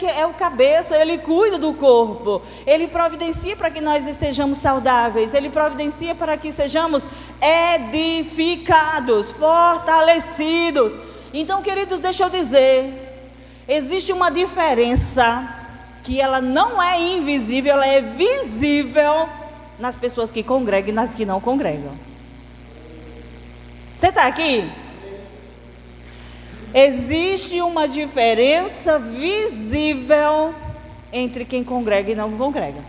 é o cabeça, Ele cuida do corpo, Ele providencia para que nós estejamos saudáveis, Ele providencia para que sejamos edificados, fortalecidos. Então, queridos, deixa eu dizer, existe uma diferença que ela não é invisível, ela é visível nas pessoas que congregam e nas que não congregam. Você está aqui? Existe uma diferença visível entre quem congrega e não congrega.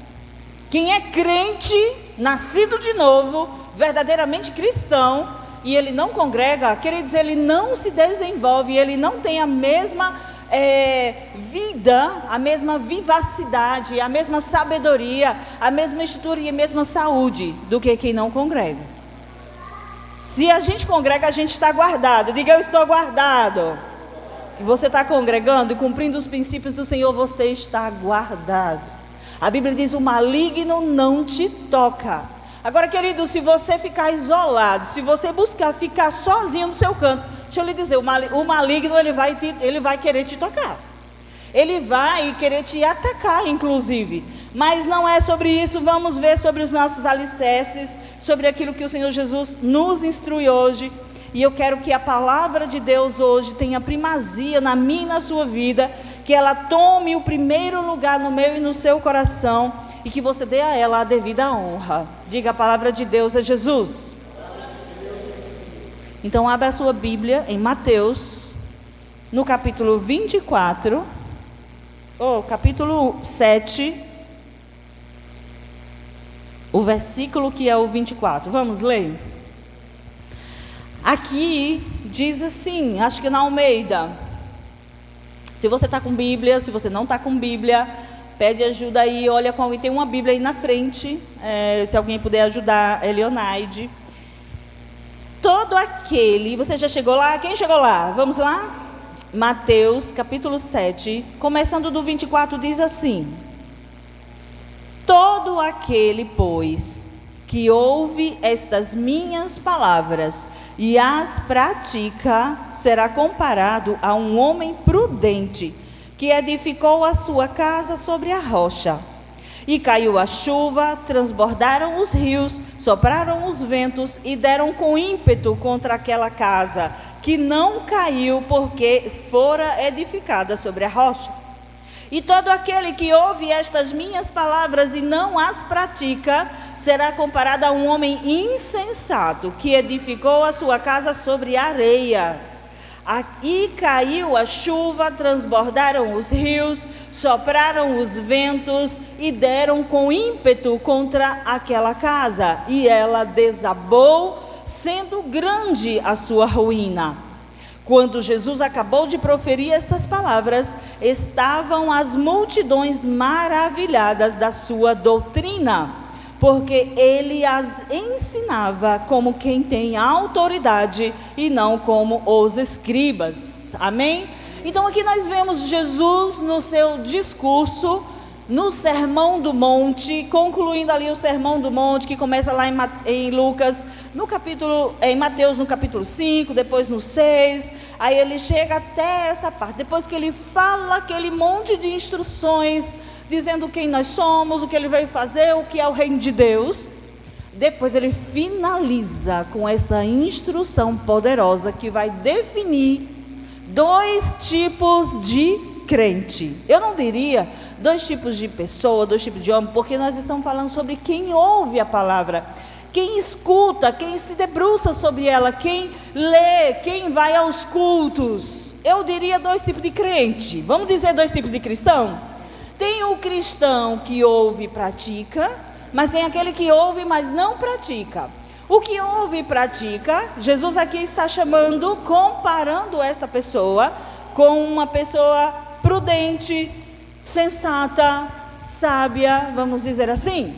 Quem é crente, nascido de novo, verdadeiramente cristão, e ele não congrega, queridos, ele não se desenvolve, ele não tem a mesma vida, a mesma vivacidade, a mesma sabedoria, a mesma estrutura e a mesma saúde do que quem não congrega. Se a gente congrega, a gente está guardado. Diga, eu estou guardado. E você está congregando e cumprindo os princípios do Senhor, você está guardado. A Bíblia diz, o maligno não te toca. Agora, querido, se você ficar isolado, se você buscar ficar sozinho no seu canto, deixa eu lhe dizer, o maligno ele vai querer te tocar. Ele vai querer te atacar, inclusive. Mas não é sobre isso, vamos ver sobre os nossos alicerces, sobre aquilo que o Senhor Jesus nos instrui hoje. E eu quero que a palavra de Deus hoje tenha primazia na minha e na sua vida, que ela tome o primeiro lugar no meu e no seu coração, e que você dê a ela a devida honra. Diga, a palavra de Deus é Jesus. Então abra a sua Bíblia em Mateus, no capítulo 24, capítulo 7, o versículo que é o 24. Vamos ler? Aqui diz assim, acho que na Almeida. Se você está com Bíblia, se você não está com Bíblia, pede ajuda aí, olha com alguém, tem uma Bíblia aí na frente, se alguém puder ajudar, Leonaide. Todo aquele, você já chegou lá? Quem chegou lá? Vamos lá? Mateus capítulo 7, começando do 24, diz assim: todo aquele, pois, que ouve estas minhas palavras e as pratica, será comparado a um homem prudente, que edificou a sua casa sobre a rocha. E caiu a chuva, transbordaram os rios, sopraram os ventos e deram com ímpeto contra aquela casa, que não caiu, porque fora edificada sobre a rocha. E todo aquele que ouve estas minhas palavras e não as pratica, será comparado a um homem insensato, que edificou a sua casa sobre a areia. E caiu a chuva, transbordaram os rios, sopraram os ventos e deram com ímpeto contra aquela casa, e ela desabou, sendo grande a sua ruína. Quando Jesus acabou de proferir estas palavras, estavam as multidões maravilhadas da sua doutrina, porque ele as ensinava como quem tem autoridade e não como os escribas. Amém? Então aqui nós vemos Jesus no seu discurso, no Sermão do Monte, concluindo ali o Sermão do Monte, que começa lá em Lucas, em Mateus no capítulo 5, depois no 6, aí ele chega até essa parte, depois que ele fala aquele monte de instruções, dizendo quem nós somos, o que ele veio fazer, o que é o reino de Deus. Depois ele finaliza com essa instrução poderosa que vai definir dois tipos de crente. Eu não diria dois tipos de pessoa, dois tipos de homem, porque nós estamos falando sobre quem ouve a palavra, quem escuta, quem se debruça sobre ela, quem lê, quem vai aos cultos. Eu diria dois tipos de crente. Vamos dizer dois tipos de cristão? Tem o cristão que ouve e pratica, mas tem aquele que ouve, mas não pratica. O que ouve e pratica, Jesus aqui está chamando, comparando esta pessoa com uma pessoa prudente, sensata, sábia, vamos dizer assim.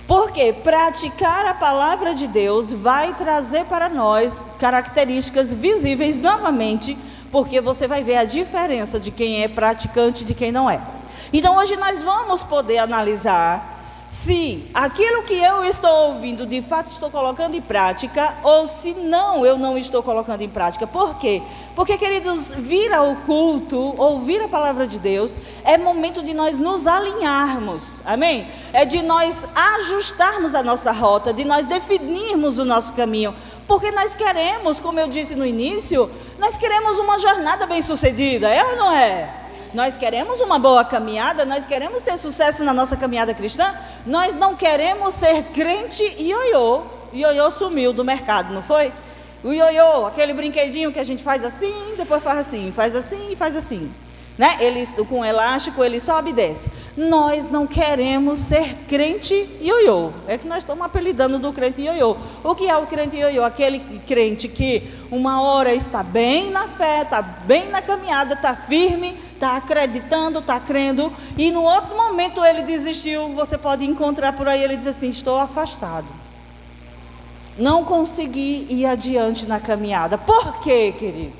Porque praticar a palavra de Deus vai trazer para nós características visíveis novamente, porque você vai ver a diferença de quem é praticante e de quem não é. Então hoje nós vamos poder analisar se aquilo que eu estou ouvindo de fato estou colocando em prática, ou se não, eu não estou colocando em prática. Por quê? Porque, queridos, vir ao culto, ouvir a palavra de Deus, é momento de nós nos alinharmos, amém? É de nós ajustarmos a nossa rota, de nós definirmos o nosso caminho, porque nós queremos, como eu disse no início, nós queremos uma jornada bem-sucedida, é ou não é? Nós queremos uma boa caminhada, nós queremos ter sucesso na nossa caminhada cristã, nós não queremos ser crente ioiô. Ioiô sumiu do mercado, não foi? O ioiô, aquele brinquedinho que a gente faz assim, depois faz assim, faz assim e faz assim, né? Ele, com elástico, ele sobe e desce. Nós não queremos ser crente ioiô. É que nós estamos apelidando do crente ioiô. O que é o crente ioiô? Aquele crente que uma hora está bem na fé, está bem na caminhada, está firme, está acreditando, está crendo, e no outro momento ele desistiu. Você pode encontrar por aí, ele diz assim: estou afastado, não consegui ir adiante na caminhada. Por quê, querido?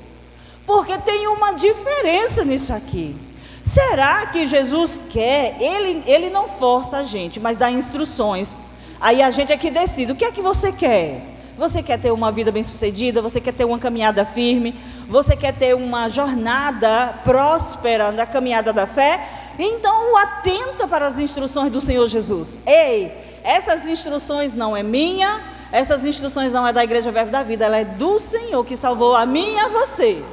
Porque tem uma diferença nisso aqui. Será que Jesus quer? Ele não força a gente, mas dá instruções. Aí a gente é que decide. O que é que você quer? Você quer ter uma vida bem-sucedida? Você quer ter uma caminhada firme? Você quer ter uma jornada próspera na caminhada da fé? Então atenta para as instruções do Senhor Jesus. Ei, essas instruções não é minha, essas instruções não é da Igreja Verbo da Vida, ela é do Senhor que salvou a mim e a você.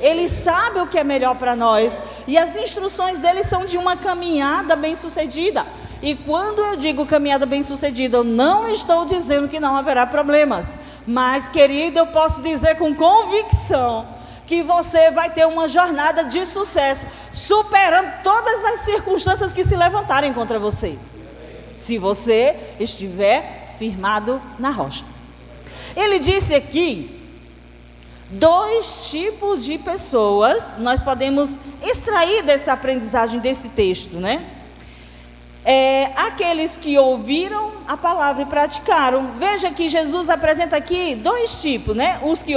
Ele sabe o que é melhor para nós, e as instruções dele são de uma caminhada bem-sucedida. E quando eu digo caminhada bem-sucedida, eu não estou dizendo que não haverá problemas, mas, querido, eu posso dizer com convicção que você vai ter uma jornada de sucesso, superando todas as circunstâncias que se levantarem contra você, se você estiver firmado na rocha. Ele disse aqui dois tipos de pessoas nós podemos extrair dessa aprendizagem desse texto, né? Aqueles que ouviram a palavra e praticaram. Veja que Jesus apresenta aqui dois tipos, né? Os que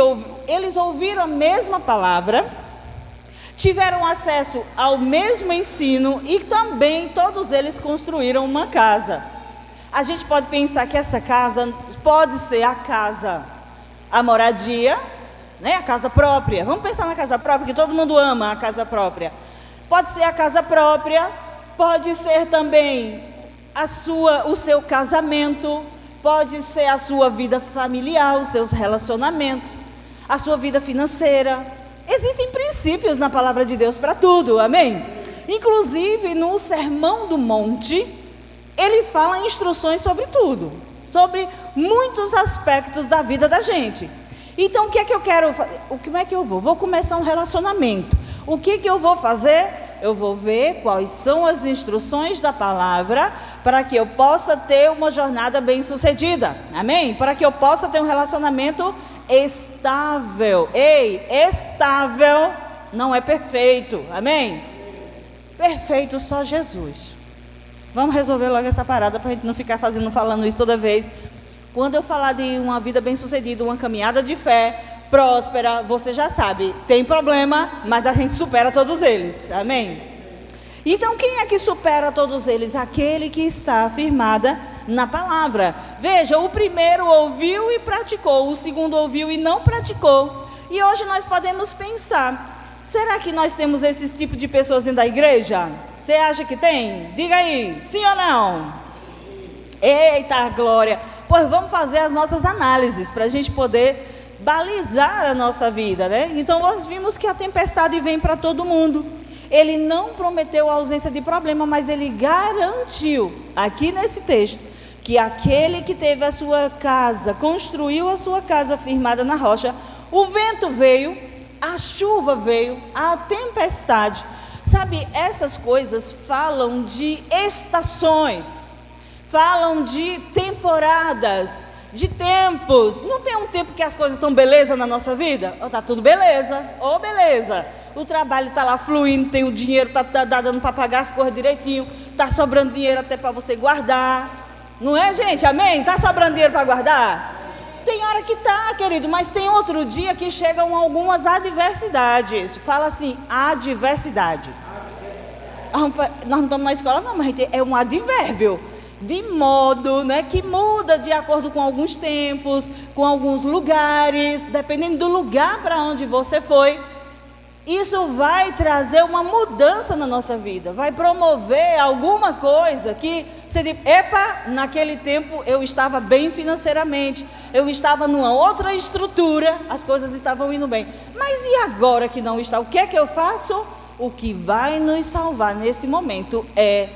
eles ouviram a mesma palavra, tiveram acesso ao mesmo ensino e também todos eles construíram uma casa. A gente pode pensar que essa casa pode ser a moradia, né? A casa própria. Vamos pensar na casa própria, que todo mundo ama a casa própria. Pode ser a casa própria, pode ser também o seu casamento, pode ser a sua vida familiar, os seus relacionamentos, a sua vida financeira. Existem princípios na palavra de Deus para tudo, amém? Inclusive no Sermão do Monte, ele fala instruções sobre tudo, sobre muitos aspectos da vida da gente. Então, o que é que eu quero fazer? Como é que eu vou? Vou começar um relacionamento. O que eu vou fazer? Eu vou ver quais são as instruções da palavra para que eu possa ter uma jornada bem-sucedida. Amém? Para que eu possa ter um relacionamento estável. Ei, estável não é perfeito. Amém? Perfeito só Jesus. Vamos resolver logo essa parada para a gente não ficar falando isso toda vez. Quando eu falar de uma vida bem-sucedida, uma caminhada de fé próspera, você já sabe, tem problema, mas a gente supera todos eles, amém? Então quem é que supera todos eles? Aquele que está firmada na palavra. Veja, o primeiro ouviu e praticou, o segundo ouviu e não praticou. E hoje nós podemos pensar, será que nós temos esse tipo de pessoas dentro da igreja? Você acha que tem? Diga aí, sim ou não? Eita glória! Pois vamos fazer as nossas análises para a gente poder balizar a nossa vida, né? Então nós vimos que a tempestade vem para todo mundo. Ele não prometeu a ausência de problema, mas ele garantiu, aqui nesse texto, que aquele que teve a sua casa, construiu a sua casa firmada na rocha, o vento veio, a chuva veio, a tempestade. Sabe, essas coisas falam de estações, falam de temporadas, de tempos. Não tem um tempo que as coisas estão beleza na nossa vida? Está tudo beleza, beleza. O trabalho está lá fluindo, tem o dinheiro, está dando para pagar as coisas direitinho, está sobrando dinheiro até para você guardar. Não é, gente? Amém? Está sobrando dinheiro para guardar? Tem hora que está, querido, mas tem outro dia que chegam algumas adversidades. Fala assim, adversidade. Nós não estamos na escola não, mas é um advérbio. de modo, né, que muda de acordo com alguns tempos, com alguns lugares, dependendo do lugar para onde você foi. Isso vai trazer uma mudança na nossa vida, vai promover alguma coisa que você diz, epa, naquele tempo eu estava bem financeiramente, eu estava numa outra estrutura, as coisas estavam indo bem, mas e agora que não está, o que é que eu faço? O que vai nos salvar nesse momento é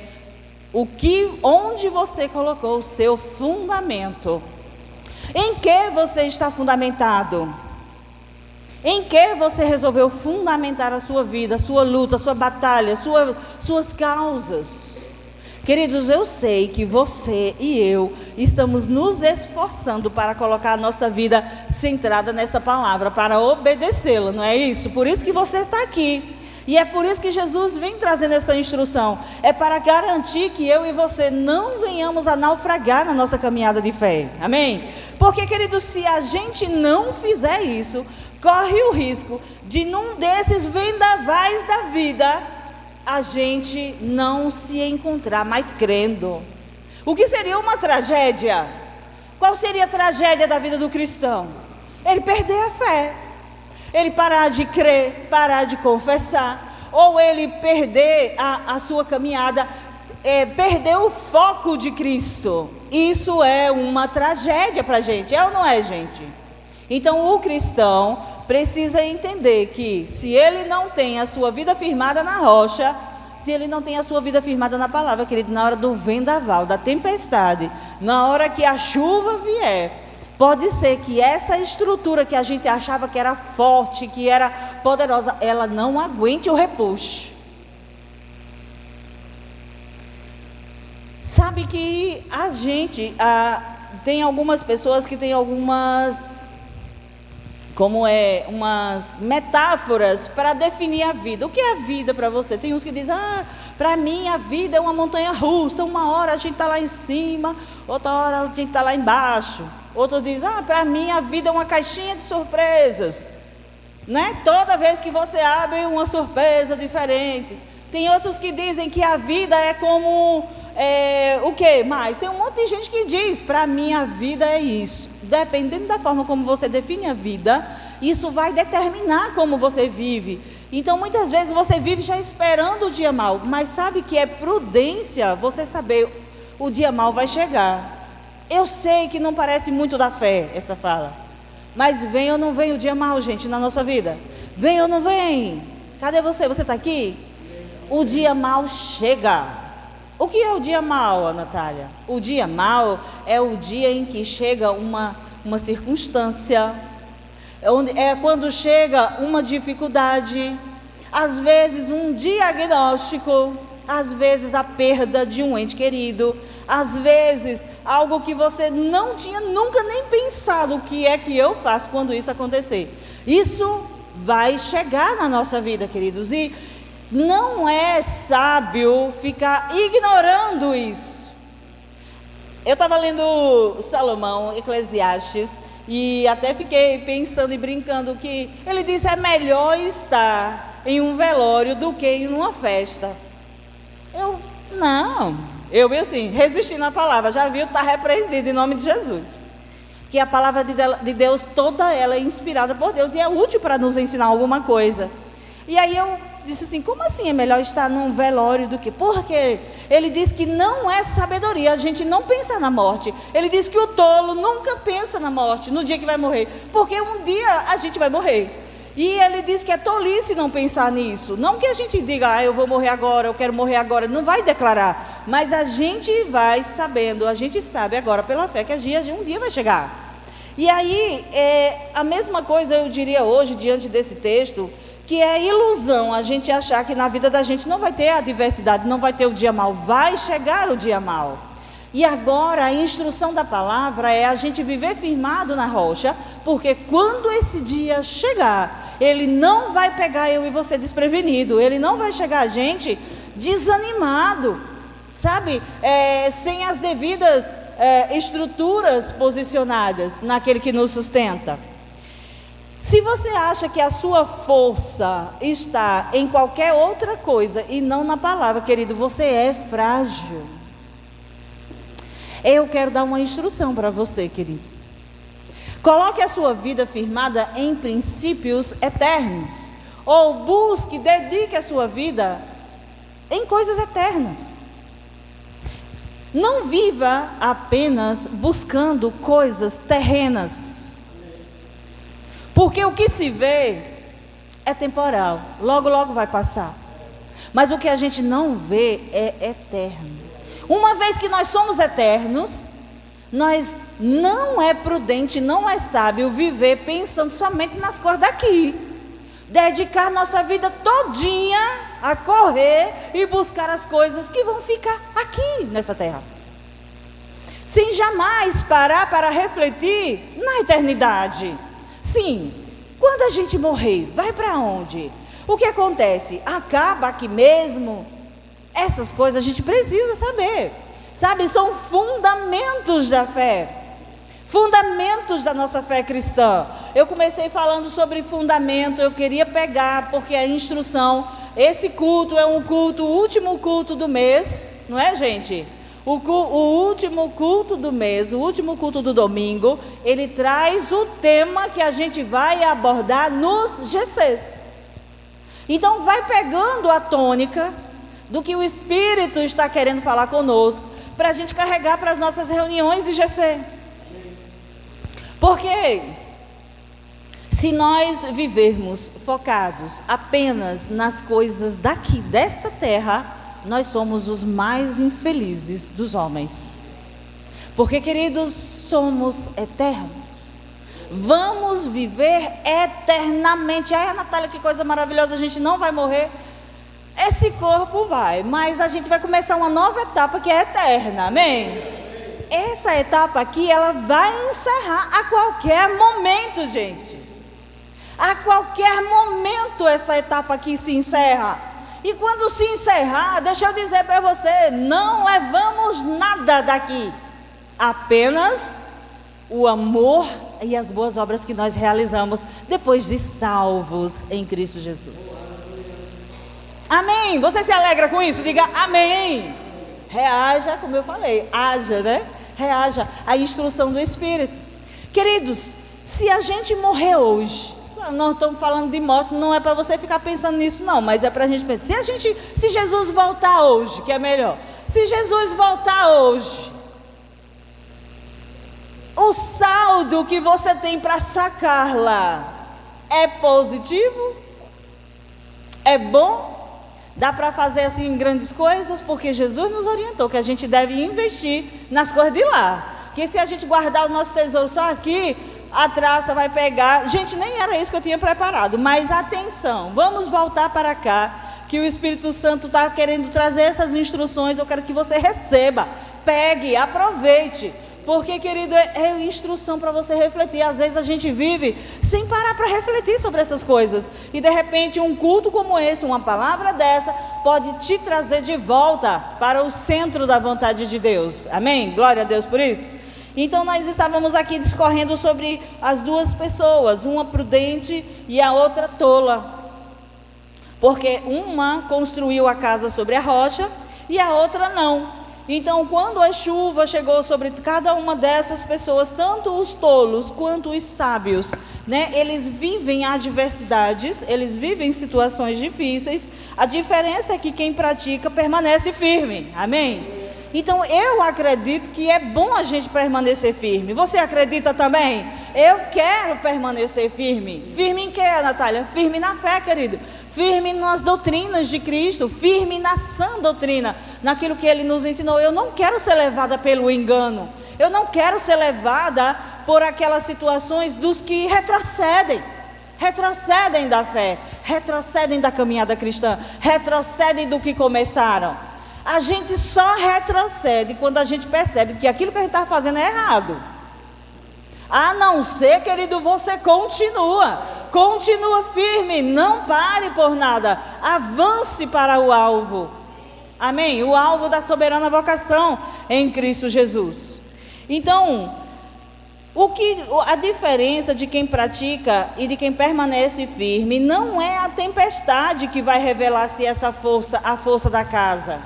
onde você colocou o seu fundamento. Em que você está fundamentado? Em que você resolveu fundamentar a sua vida, a sua luta, a sua batalha, suas causas? Queridos, eu sei que você e eu estamos nos esforçando para colocar a nossa vida centrada nessa palavra, para obedecê-la, não é isso? Por isso que você está aqui. E é por isso que Jesus vem trazendo essa instrução. É para garantir que eu e você não venhamos a naufragar na nossa caminhada de fé. Amém? Porque, queridos, se a gente não fizer isso, corre o risco de num desses vendavais da vida, a gente não se encontrar mais crendo. O que seria uma tragédia? Qual seria a tragédia da vida do cristão? Ele perder a fé. Ele parar de crer, parar de confessar, ou ele perder a sua caminhada, perder o foco de Cristo. Isso é uma tragédia para a gente, é ou não é, gente? Então o cristão precisa entender que se ele não tem a sua vida firmada na rocha, se ele não tem a sua vida firmada na palavra, querido, na hora do vendaval, da tempestade, na hora que a chuva vier, pode ser que essa estrutura que a gente achava que era forte, que era poderosa, ela não aguente o repuxo. Sabe que a gente, tem algumas pessoas que têm algumas, umas metáforas para definir a vida. O que é a vida para você? Tem uns que dizem, para mim a vida é uma montanha russa, uma hora a gente está lá em cima, outra hora a gente está lá embaixo. Outro diz, para mim a vida é uma caixinha de surpresas, né? Toda vez que você abre uma surpresa diferente. Tem outros que dizem que a vida é como, o que mais? Tem um monte de gente que diz, para mim a vida é isso. Dependendo da forma como você define a vida, isso vai determinar como você vive. Então muitas vezes você vive já esperando o dia mau, mas sabe que é prudência você saber o dia mau vai chegar. Eu sei que não parece muito da fé essa fala, mas vem ou não vem o dia mau, gente, na nossa vida? Vem ou não vem? Cadê você? Você está aqui? O dia mau chega. O que é o dia mau, Natália? O dia mau é o dia em que chega uma circunstância, é quando chega uma dificuldade, às vezes um diagnóstico, às vezes a perda de um ente querido, às vezes algo que você não tinha nunca nem pensado, o que é que eu faço quando isso acontecer. Isso vai chegar na nossa vida, queridos, e não é sábio ficar ignorando isso. Eu estava lendo Salomão, Eclesiastes, e até fiquei pensando e brincando que ele disse, é melhor estar em um velório do que em uma festa. Eu assim, resistindo à palavra, já viu, está repreendido em nome de Jesus. Que a palavra de Deus, toda ela é inspirada por Deus e é útil para nos ensinar alguma coisa. E aí eu disse assim, como assim é melhor estar num velório do que? Porque ele diz que não é sabedoria a gente não pensar na morte. Ele diz que o tolo nunca pensa na morte, no dia que vai morrer, porque um dia a gente vai morrer. E ele diz que é tolice não pensar nisso. Não que a gente diga, eu vou morrer agora, eu quero morrer agora. Não vai declarar. Mas a gente vai sabendo, a gente sabe agora pela fé que um dia vai chegar. E aí, a mesma coisa eu diria hoje, diante desse texto, que é ilusão a gente achar que na vida da gente não vai ter adversidade, não vai ter o dia mau. Vai chegar o dia mau. E agora a instrução da palavra é a gente viver firmado na rocha, porque quando esse dia chegar, ele não vai pegar eu e você desprevenido, ele não vai chegar a gente desanimado, sabe? Sem as devidas estruturas posicionadas naquele que nos sustenta. Se você acha que a sua força está em qualquer outra coisa e não na palavra, querido, você é frágil. Eu quero dar uma instrução para você, querido. Coloque a sua vida firmada em princípios eternos. Ou busque, dedique a sua vida em coisas eternas. Não viva apenas buscando coisas terrenas. Porque o que se vê é temporal. Logo, logo vai passar. Mas o que a gente não vê é eterno. Uma vez que nós somos eternos, não é prudente, não é sábio viver pensando somente nas coisas daqui. Dedicar nossa vida todinha a correr e buscar as coisas que vão ficar aqui nessa terra. Sem jamais parar para refletir na eternidade. Sim, quando a gente morrer, vai para onde? O que acontece? Acaba aqui mesmo? Essas coisas a gente precisa saber. Sabe, são fundamentos da fé. Fundamentos da nossa fé cristã. Eu comecei falando sobre fundamento, eu queria pegar, porque a instrução, esse culto é um culto, o último culto do mês, não é, gente? O último culto do mês, o último culto do domingo, ele traz o tema que a gente vai abordar nos GCs. Então vai pegando a tônica do que o Espírito está querendo falar conosco, para a gente carregar para as nossas reuniões de GC. Porque se nós vivermos focados apenas nas coisas daqui, desta terra, nós somos os mais infelizes dos homens. Porque, queridos, somos eternos. Vamos viver eternamente. Ai, Natália, que coisa maravilhosa, a gente não vai morrer. Esse corpo vai, mas a gente vai começar uma nova etapa que é eterna, amém? Essa etapa aqui, ela vai encerrar a qualquer momento, gente. A qualquer momento essa etapa aqui se encerra. E quando se encerrar, deixa eu dizer para você, não levamos nada daqui. Apenas o amor e as boas obras que nós realizamos depois de salvos em Cristo Jesus. Amém? Você se alegra com isso? Diga amém. Reaja, como eu falei, haja, né? Reaja à instrução do Espírito. Queridos, se a gente morrer hoje, nós estamos falando de morte, não é para você ficar pensando nisso não, mas é para a gente pensar, se Jesus voltar hoje, que é melhor, se Jesus voltar hoje, o saldo que você tem para sacar lá é positivo? É bom? Dá para fazer assim grandes coisas? Porque Jesus nos orientou que a gente deve investir nas coisas de lá. Que se a gente guardar o nosso tesouro só aqui, a traça vai pegar. Gente, nem era isso que eu tinha preparado. Mas atenção, vamos voltar para cá, que o Espírito Santo está querendo trazer essas instruções. Eu quero que você receba, pegue, aproveite. Porque, querido, é instrução para você refletir. Às vezes a gente vive sem parar para refletir sobre essas coisas. E de repente um culto como esse, uma palavra dessa, pode te trazer de volta para o centro da vontade de Deus. Amém? Glória a Deus por isso. Então nós estávamos aqui discorrendo sobre as duas pessoas, uma prudente e a outra tola. Porque uma construiu a casa sobre a rocha e a outra não. Então, quando a chuva chegou sobre cada uma dessas pessoas, tanto os tolos quanto os sábios, né, eles vivem adversidades, eles vivem situações difíceis. A diferença é que quem pratica permanece firme, amém? Então, eu acredito que é bom a gente permanecer firme. Você acredita também? Eu quero permanecer firme. Firme em quê, Natália? Firme na fé, querido. Firme nas doutrinas de Cristo, firme na sã doutrina, naquilo que Ele nos ensinou. Eu não quero ser levada pelo engano, eu não quero ser levada por aquelas situações dos que retrocedem da fé, retrocedem da caminhada cristã, retrocedem do que começaram. A gente só retrocede quando a gente percebe que aquilo que a gente está fazendo é errado. A não ser, querido, você continua firme, não pare por nada, avance para o alvo, amém? O alvo da soberana vocação em Cristo Jesus. Então, a diferença de quem pratica e de quem permanece firme não é a tempestade que vai revelar se essa força, a força da casa.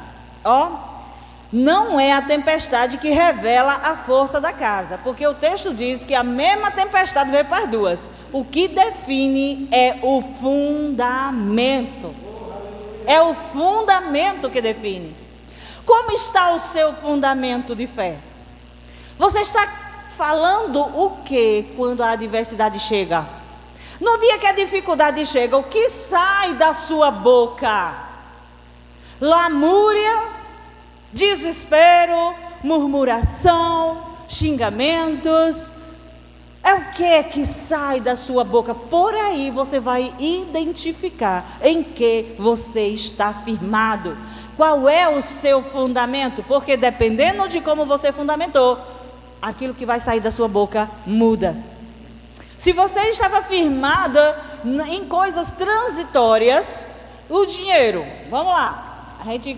Não é a tempestade que revela a força da casa, porque o texto diz que a mesma tempestade veio para as duas. O que define é o fundamento. É o fundamento que define. Como está o seu fundamento de fé? Você está falando o que quando a adversidade chega? No dia que a dificuldade chega, o que sai da sua boca? Lamúria, desespero, murmuração, xingamentos. É o que sai da sua boca? Por aí você vai identificar em que você está firmado. Qual é o seu fundamento? Porque dependendo de como você fundamentou, aquilo que vai sair da sua boca muda. Se você estava firmada em coisas transitórias, o dinheiro, vamos lá, a gente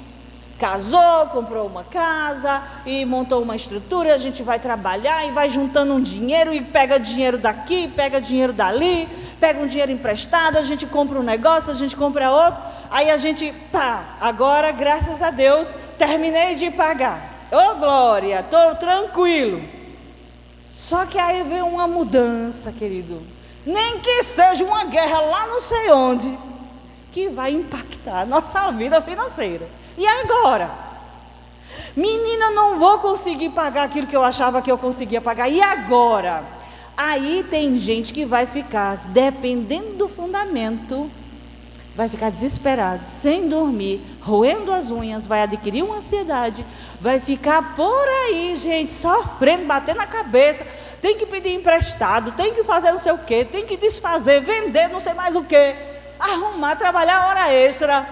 casou, comprou uma casa e montou uma estrutura, a gente vai trabalhar e vai juntando um dinheiro e pega dinheiro daqui, pega dinheiro dali, pega um dinheiro emprestado, a gente compra um negócio, a gente compra outro, aí a gente, agora graças a Deus, terminei de pagar. Ô glória, estou tranquilo. Só que aí vem uma mudança, querido. Nem que seja uma guerra lá não sei onde, que vai impactar a nossa vida financeira. E agora? Menina, não vou conseguir pagar aquilo que eu achava que eu conseguia pagar. E agora? Aí tem gente que vai ficar, dependendo do fundamento, vai ficar desesperado, sem dormir, roendo as unhas, vai adquirir uma ansiedade, vai ficar por aí, gente, sofrendo, batendo na cabeça, tem que pedir emprestado, tem que fazer não sei o que, tem que desfazer, vender não sei mais o que, arrumar, trabalhar hora extra,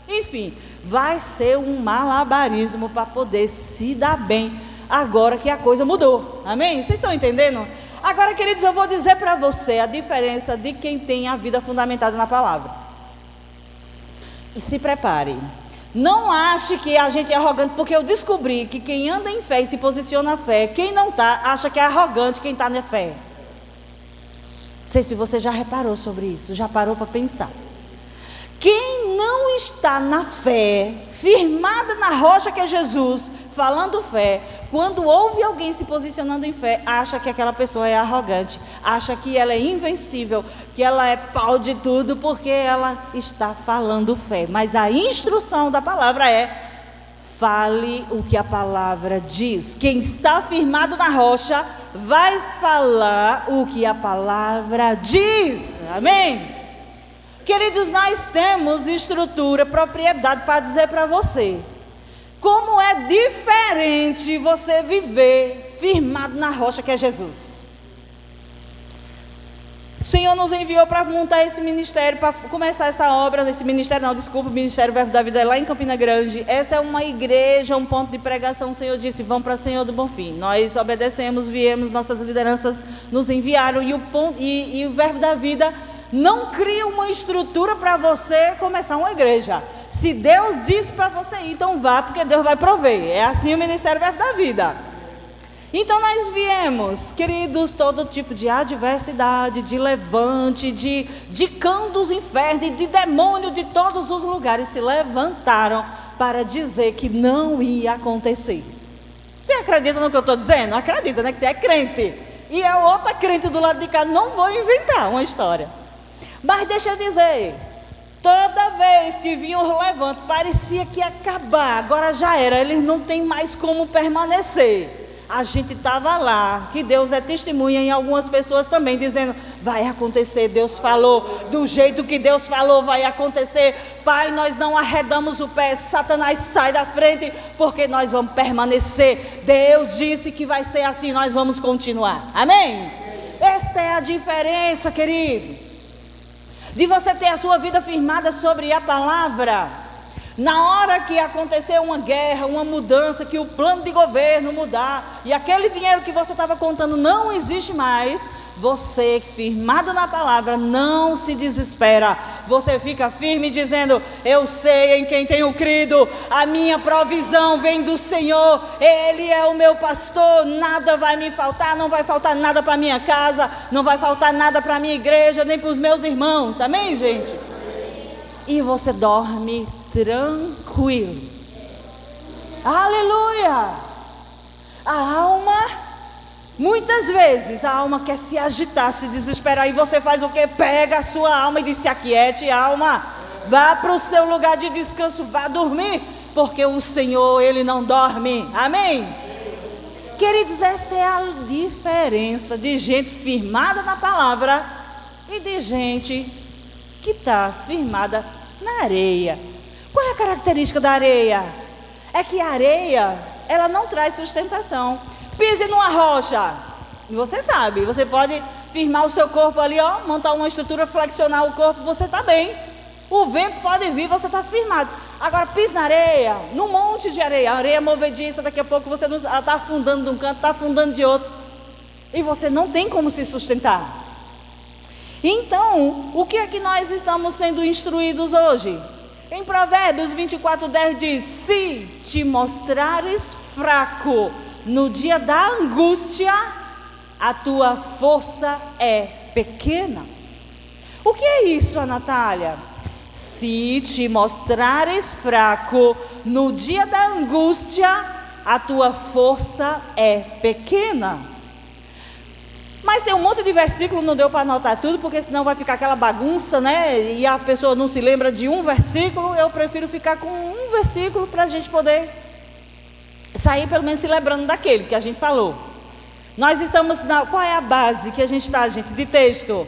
enfim, vai ser um malabarismo para poder se dar bem, agora que a coisa mudou, amém? Vocês estão entendendo? Agora, queridos, eu vou dizer para você a diferença de quem tem a vida fundamentada na palavra. E se prepare. Não ache que a gente é arrogante, porque eu descobri que quem anda em fé e se posiciona na fé, quem não está, acha que é arrogante quem está na fé. Não sei se você já reparou sobre isso, já parou para pensar. Quem não está na fé, firmada na rocha que é Jesus, falando fé, quando ouve alguém se posicionando em fé, acha que aquela pessoa é arrogante, acha que ela é invencível, que ela é pau de tudo, porque ela está falando fé. Mas a instrução da palavra é: fale o que a palavra diz. Quem está firmado na rocha vai falar o que a palavra diz. Amém? Queridos, nós temos estrutura, propriedade para dizer para você como é diferente você viver firmado na rocha que é Jesus. O Senhor nos enviou para montar esse ministério, para começar essa obra, esse ministério não, desculpa, o Ministério Verbo da Vida é lá em Campina Grande. Essa é uma igreja, um ponto de pregação. O Senhor disse: vão para o Senhor do Bonfim. Nós obedecemos, viemos, nossas lideranças nos enviaram, e o Verbo da Vida não cria uma estrutura para você começar uma igreja. Se Deus disse para você ir, então vá, porque Deus vai prover. É assim o Ministério Verbo da Vida. Então nós viemos, queridos, todo tipo de adversidade, de levante, de cão dos infernos, de demônio de todos os lugares se levantaram para dizer que não ia acontecer. Você acredita no que eu estou dizendo? Acredita, né? Que você é crente. E a outra crente do lado de cá, não vou inventar uma história. Mas deixa eu dizer, toda vez que vinha o levante, parecia que ia acabar, agora já era, eles não têm mais como permanecer. A gente estava lá, que Deus é testemunha em algumas pessoas também, dizendo: vai acontecer, Deus falou, do jeito que Deus falou vai acontecer. Pai, nós não arredamos o pé, Satanás sai da frente, porque nós vamos permanecer. Deus disse que vai ser assim, nós vamos continuar. Amém? Esta é a diferença, querido, de você ter a sua vida firmada sobre a palavra. Na hora que acontecer uma guerra, uma mudança, que o plano de governo mudar, e aquele dinheiro que você estava contando não existe mais, você, firmado na palavra, não se desespera. Você fica firme dizendo: eu sei em quem tenho crido, a minha provisão vem do Senhor, Ele é o meu pastor, nada vai me faltar, não vai faltar nada para minha casa, não vai faltar nada para minha igreja, nem para os meus irmãos. Amém, gente? E você dorme tranquilo. Aleluia! A alma, muitas vezes, a alma quer se agitar, se desesperar. E você faz o quê? Pega a sua alma e diz: se aquiete, alma. Vá para o seu lugar de descanso, vá dormir. Porque o Senhor, Ele não dorme. Amém? Queridos, essa é a diferença de gente firmada na palavra e de gente que está firmada na areia. Qual é a característica da areia? É que a areia, ela não traz sustentação. Pise numa rocha, e você sabe, você pode firmar o seu corpo ali, ó, montar uma estrutura, flexionar o corpo, você está bem. O vento pode vir, você está firmado. Agora pise na areia, num monte de areia, a areia movediça, daqui a pouco você está afundando de um canto, está afundando de outro, e você não tem como se sustentar. Então, o que é que nós estamos sendo instruídos hoje? Em Provérbios 24:10 diz: se te mostrares fraco no dia da angústia, a tua força é pequena. O que é isso, Natália? Se te mostrares fraco no dia da angústia, a tua força é pequena. Mas tem um monte de versículo, não deu para anotar tudo, porque senão vai ficar aquela bagunça, né? E a pessoa não se lembra de um versículo. Eu prefiro ficar com um versículo para a gente poder sair pelo menos se lembrando daquele que a gente falou. Nós estamos qual é a base que a gente está, gente, de texto?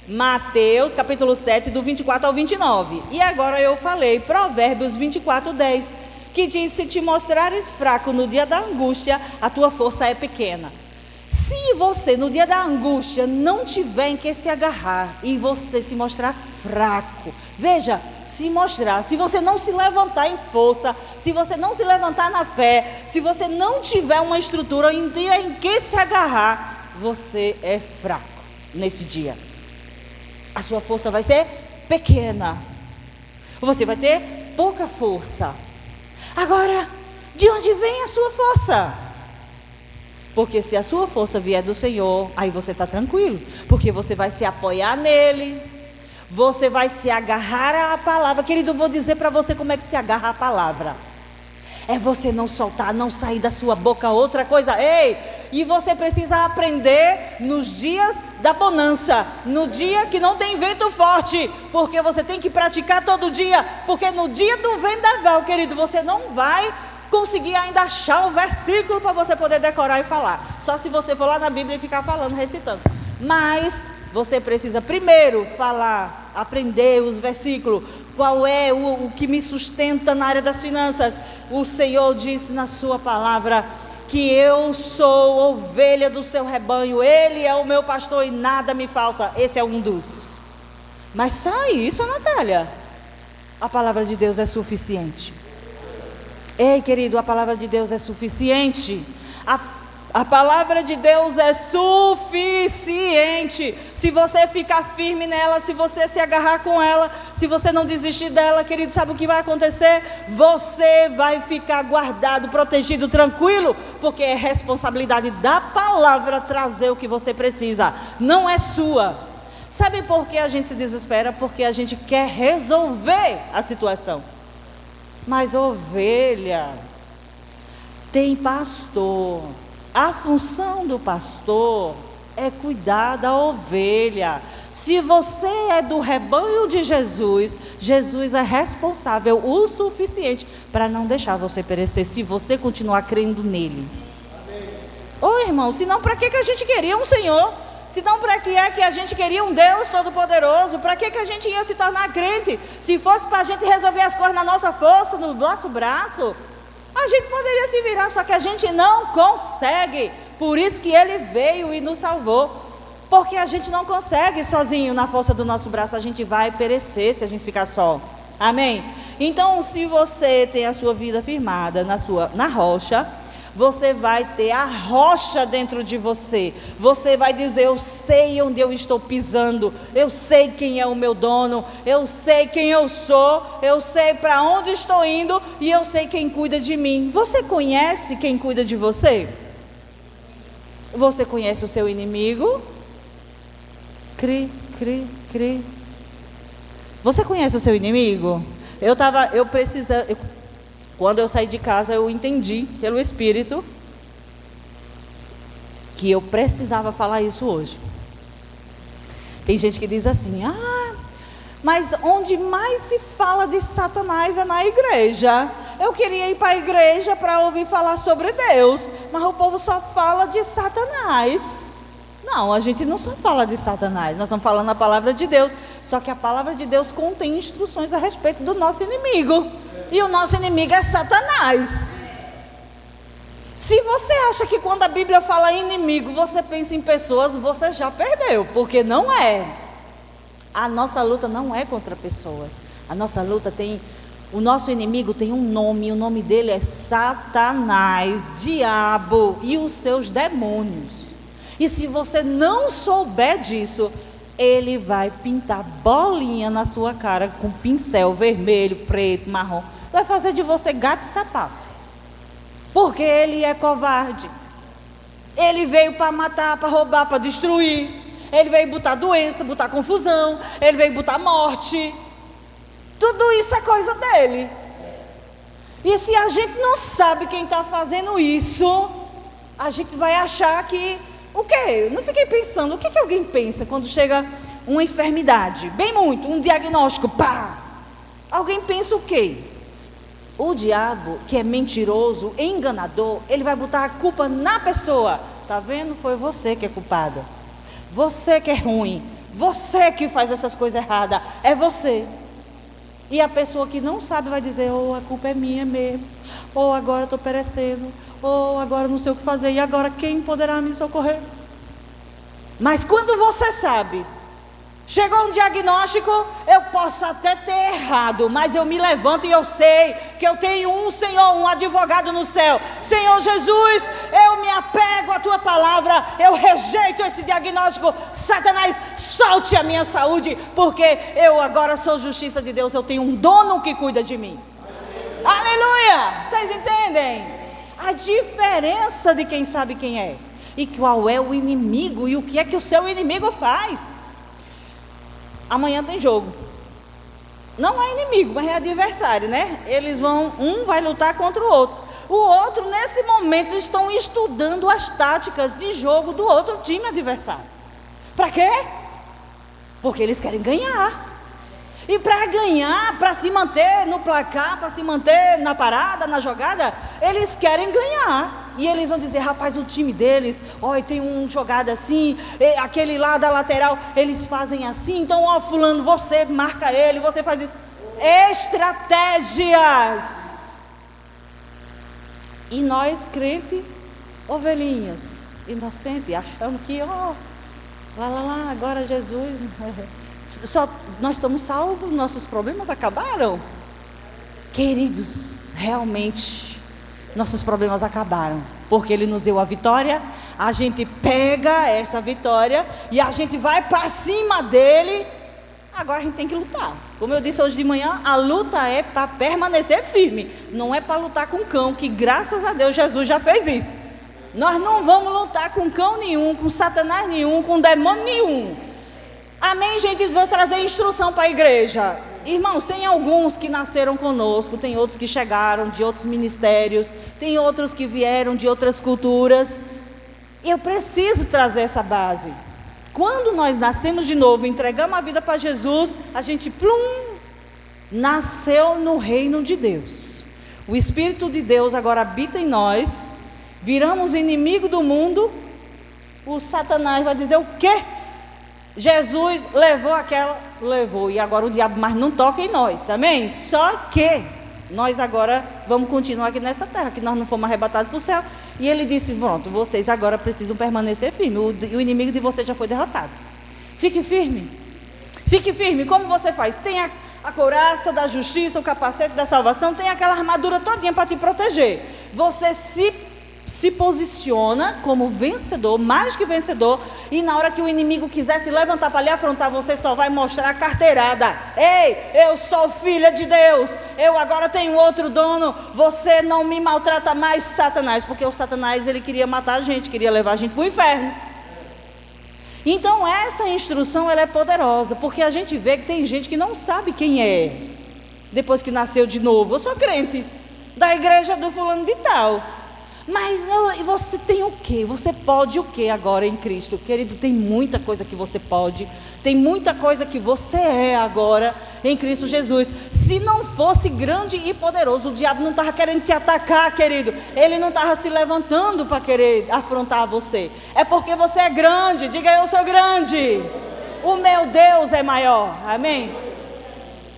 Mateus capítulo 7, do 24 ao 29. E agora eu falei Provérbios 24:10, que diz: se te mostrares fraco no dia da angústia, a tua força é pequena. Se você no dia da angústia não tiver em que se agarrar e você se mostrar fraco, veja, se mostrar, se você não se levantar em força, se você não se levantar na fé, se você não tiver uma estrutura em que se agarrar, você é fraco nesse dia. A sua força vai ser pequena. Você vai ter pouca força. Agora, de onde vem a sua força? Porque se a sua força vier do Senhor, aí você está tranquilo. Porque você vai se apoiar nele. Você vai se agarrar à palavra. Querido, eu vou dizer para você como é que se agarra à palavra. É você não soltar, não sair da sua boca outra coisa. Ei, e você precisa aprender nos dias da bonança, no dia que não tem vento forte, porque você tem que praticar todo dia, porque no dia do vendaval, querido, você não vai conseguir ainda achar o versículo para você poder decorar e falar. Só se você for lá na Bíblia e ficar falando, recitando. Mas você precisa primeiro falar, aprender os versículos. Qual é o que me sustenta na área das finanças? O Senhor disse na sua palavra que eu sou ovelha do seu rebanho, Ele é o meu pastor e nada me falta. Esse é um dos. Mas só isso, Natália, a palavra de Deus é suficiente. Ei, querido, a palavra de Deus é suficiente. A palavra de Deus é suficiente. Se você ficar firme nela, se você se agarrar com ela, se você não desistir dela, querido, sabe o que vai acontecer? Você vai ficar guardado, protegido, tranquilo, porque é responsabilidade da palavra trazer o que você precisa, não é sua. Sabe por que a gente se desespera? Porque a gente quer resolver a situação. Mas ovelha tem pastor. A função do pastor é cuidar da ovelha. Se você é do rebanho de Jesus, Jesus é responsável o suficiente para não deixar você perecer, se você continuar crendo nele. Ô irmão, senão para que a gente queria um Senhor? Senão para que é que a gente queria um Deus Todo-Poderoso? Para que a gente ia se tornar crente? Se fosse para a gente resolver as coisas na nossa força, no nosso braço, a gente poderia se virar, só que a gente não consegue. Por isso que Ele veio e nos salvou. Porque a gente não consegue sozinho na força do nosso braço. A gente vai perecer se a gente ficar só. Amém? Então, se você tem a sua vida firmada na rocha, você vai ter a rocha dentro de você. Você vai dizer: eu sei onde eu estou pisando, eu sei quem é o meu dono, eu sei quem eu sou, eu sei para onde estou indo e eu sei quem cuida de mim. Você conhece quem cuida de você? Você conhece o seu inimigo? Cri, cri, cri. Você conhece o seu inimigo? Quando eu saí de casa, eu entendi pelo Espírito que eu precisava falar isso hoje. Tem gente que diz assim: mas onde mais se fala de Satanás é na igreja. Eu queria ir para a igreja para ouvir falar sobre Deus, mas o povo só fala de Satanás. Não, a gente não só fala de Satanás, nós estamos falando a palavra de Deus. Só que a palavra de Deus contém instruções a respeito do nosso inimigo. E o nosso inimigo é Satanás. Se você acha que quando a Bíblia fala inimigo, você pensa em pessoas, você já perdeu, porque não é. A nossa luta não é contra pessoas. A nossa luta o nosso inimigo tem um nome, e o nome dele é Satanás, diabo e os seus demônios. E se você não souber disso, ele vai pintar bolinha na sua cara com pincel vermelho, preto, marrom. Vai fazer de você gato e sapato. Porque ele é covarde. Ele veio para matar, para roubar, para destruir. Ele veio botar doença, botar confusão. Ele veio botar morte. Tudo isso é coisa dele. E se a gente não sabe quem está fazendo isso, a gente vai achar que... O quê? Eu não fiquei pensando. O que alguém pensa quando chega uma enfermidade? Bem muito, um diagnóstico, pá! Alguém pensa o quê? O diabo, que é mentiroso, enganador, ele vai botar a culpa na pessoa. Tá vendo? Foi você que é culpada. Você que é ruim. Você que faz essas coisas erradas. É você. E a pessoa que não sabe vai dizer: a culpa é minha mesmo. Agora estou perecendo. Agora não sei o que fazer. E agora quem poderá me socorrer? Mas quando você sabe, chegou um diagnóstico, eu posso até ter errado, mas eu me levanto e eu sei que eu tenho um Senhor, um advogado no céu. Senhor Jesus, eu me apego à tua palavra, eu rejeito esse diagnóstico. Satanás, solte a minha saúde, porque eu agora sou justiça de Deus, eu tenho um dono que cuida de mim. Aleluia! Vocês entendem? A diferença de quem sabe quem é e qual é o inimigo e o que é que o seu inimigo faz. Amanhã tem jogo. Não é inimigo, mas é adversário, né? Um vai lutar contra o outro. O outro, nesse momento, estão estudando as táticas de jogo do outro time adversário. Para quê? Porque eles querem ganhar. E para ganhar, para se manter no placar, para se manter na parada, na jogada, eles querem ganhar. E eles vão dizer: rapaz, o time deles, tem um jogada assim, aquele lá da lateral, eles fazem assim, então fulano, você marca ele, você faz isso. Estratégias. E nós, crente, ovelhinhas, inocente, achamos que, agora Jesus... nós estamos salvos, nossos problemas acabaram. Queridos, realmente nossos problemas acabaram, porque Ele nos deu a vitória. A gente pega essa vitória e a gente vai para cima dele. Agora a gente tem que lutar. Como eu disse hoje de manhã, a luta é para permanecer firme, não é para lutar com cão, que graças a Deus Jesus já fez isso. Nós não vamos lutar com cão nenhum, com Satanás nenhum, com demônio nenhum. Amém, gente? Vou trazer instrução para a igreja. Irmãos, tem alguns que nasceram conosco, tem outros que chegaram de outros ministérios, tem outros que vieram de outras culturas. Eu preciso trazer essa base. Quando nós nascemos de novo, entregamos a vida para Jesus, a gente, nasceu no reino de Deus. O Espírito de Deus agora habita em nós, viramos inimigo do mundo. O Satanás vai dizer o quê? Jesus levou, e agora o diabo mais não toca em nós, amém? Só que nós agora vamos continuar aqui nessa terra, que nós não fomos arrebatados para o céu. E ele disse: pronto, vocês agora precisam permanecer firmes, o inimigo de vocês já foi derrotado. Fique firme, como você faz? Tem a couraça da justiça, o capacete da salvação, tem aquela armadura todinha para te proteger. Você se posiciona como vencedor, mais que vencedor, e na hora que o inimigo quiser se levantar para lhe afrontar, você só vai mostrar a carteirada. Ei, eu sou filha de Deus, eu agora tenho outro dono, você não me maltrata mais, Satanás, porque o Satanás, ele queria matar a gente, queria levar a gente para o inferno. Então essa instrução, ela é poderosa, porque a gente vê que tem gente que não sabe quem é, depois que nasceu de novo. Eu sou crente, da igreja do fulano de tal. Mas você tem o quê? Você pode o quê agora em Cristo? Querido, tem muita coisa que você pode. Tem muita coisa que você é agora em Cristo Jesus. Se não fosse grande e poderoso, o diabo não estava querendo te atacar, querido. Ele não estava se levantando para querer afrontar você. É porque você é grande. Diga: eu sou grande. O meu Deus é maior. Amém?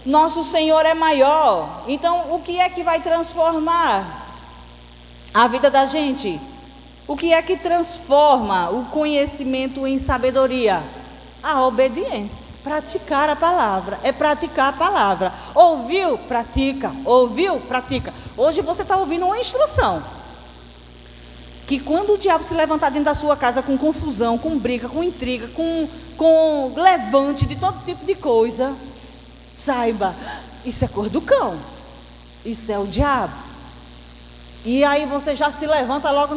Nosso Senhor é maior. Então, o que é que vai transformar a vida da gente? O que é que transforma o conhecimento em sabedoria? A obediência. Praticar a palavra. É praticar a palavra. Ouviu? Pratica. Ouviu? Pratica. Hoje você está ouvindo uma instrução. Que quando o diabo se levantar dentro da sua casa com confusão, com briga, com intriga, com levante de todo tipo de coisa, saiba, isso é cor do cão. Isso é o diabo. E aí você já se levanta logo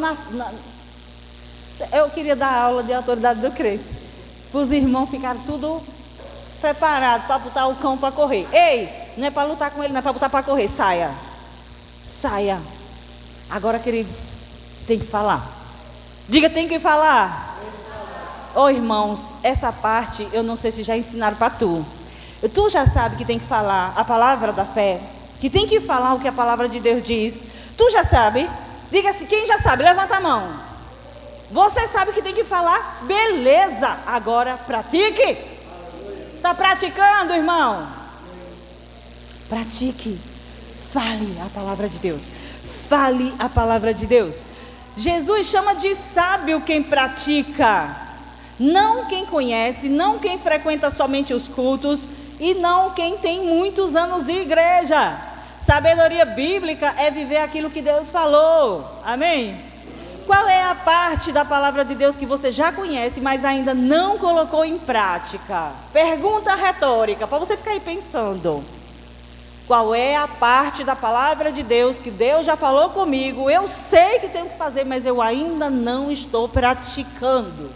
Eu queria dar aula de autoridade do crente. Os irmãos ficaram tudo preparados para botar o cão para correr. Ei, não é para lutar com ele, não é para botar para correr. Saia. Saia. Agora, queridos, tem que falar. Diga: tem que falar. Ô irmãos, essa parte eu não sei se já ensinaram para tu. Tu já sabe que tem que falar a palavra da fé, que tem que falar o que a palavra de Deus diz. Tu já sabe? Diga-se, quem já sabe? Levanta a mão. Você sabe que tem que falar? Beleza, agora pratique. Está praticando, irmão? Pratique. Fale a palavra de Deus. Fale a palavra de Deus. Jesus chama de sábio quem pratica, não quem conhece, não quem frequenta somente os cultos e não quem tem muitos anos de igreja. Sabedoria bíblica é viver aquilo que Deus falou. Amém? Qual é a parte da palavra de Deus que você já conhece, mas ainda não colocou em prática? Pergunta retórica, para você ficar aí pensando. Qual é a parte da palavra de Deus que Deus já falou comigo? Eu sei que tenho que fazer, mas eu ainda não estou praticando.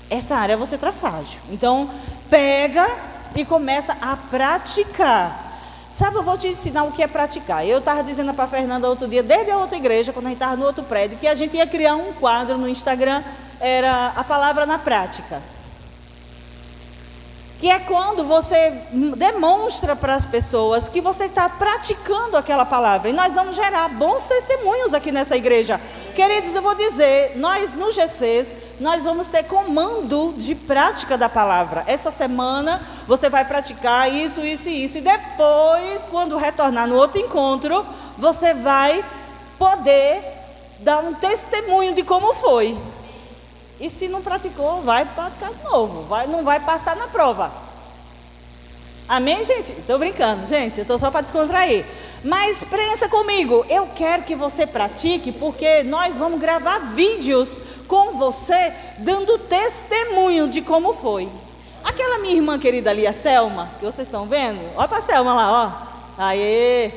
Essa área você está frágil. Então, pega e começa a praticar. Sabe, eu vou te ensinar o que é praticar. Eu estava dizendo para a Fernanda outro dia, desde a outra igreja, quando a gente estava no outro prédio, que a gente ia criar um quadro no Instagram, era a palavra na prática. Que é quando você demonstra para as pessoas que você está praticando aquela palavra. E nós vamos gerar bons testemunhos aqui nessa igreja. Queridos, eu vou dizer, nós no GCs, nós vamos ter comando de prática da palavra. Essa semana você vai praticar isso, isso e isso. E depois, quando retornar no outro encontro, você vai poder dar um testemunho de como foi. E se não praticou, vai praticar de novo. Não vai passar na prova. Amém, gente? Estou brincando, gente. Eu estou só para descontrair. Mas pensa comigo. Eu quero que você pratique, porque nós vamos gravar vídeos com você, dando testemunho de como foi. Aquela minha irmã querida ali, a Selma, que vocês estão vendo. Olha para a Selma lá, ó. Aê!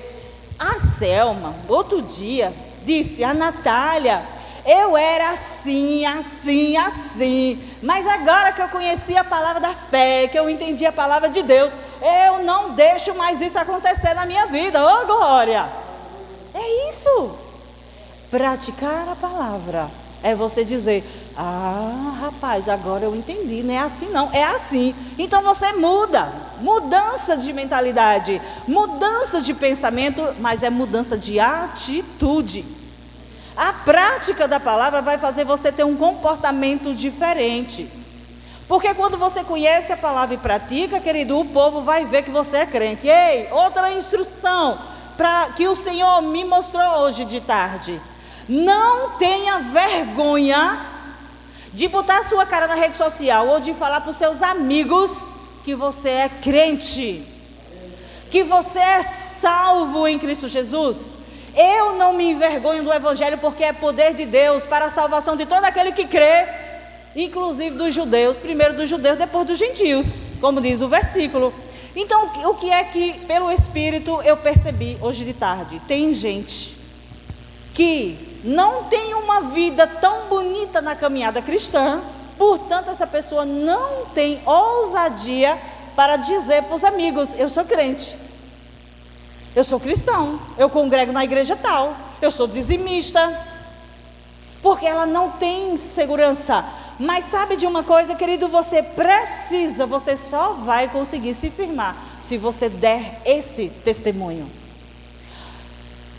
A Selma, outro dia, disse: a Natália, eu era assim, assim, assim. Mas agora que eu conheci a palavra da fé, que eu entendi a palavra de Deus, eu não deixo mais isso acontecer na minha vida. Ô, glória! É isso. Praticar a palavra é você dizer: ah, rapaz, agora eu entendi. Não é assim não, é assim. Então você muda. Mudança de mentalidade, mudança de pensamento, mas é mudança de atitude. A prática da palavra vai fazer você ter um comportamento diferente. Porque quando você conhece a palavra e pratica, querido, o povo vai ver que você é crente. Ei, outra instrução que o Senhor me mostrou hoje de tarde. Não tenha vergonha de botar a sua cara na rede social ou de falar para os seus amigos que você é crente, que você é salvo em Cristo Jesus. Eu não me envergonho do Evangelho, porque é poder de Deus para a salvação de todo aquele que crê, inclusive dos judeus, primeiro dos judeus, depois dos gentios, como diz o versículo. Então, o que é que pelo Espírito eu percebi hoje de tarde? Tem gente que não tem uma vida tão bonita na caminhada cristã, portanto essa pessoa não tem ousadia para dizer para os amigos: eu sou crente. Eu sou cristão, eu congrego na igreja tal, eu sou dizimista. Porque ela não tem segurança. Mas sabe de uma coisa, querido? Você só vai conseguir se firmar se você der esse testemunho.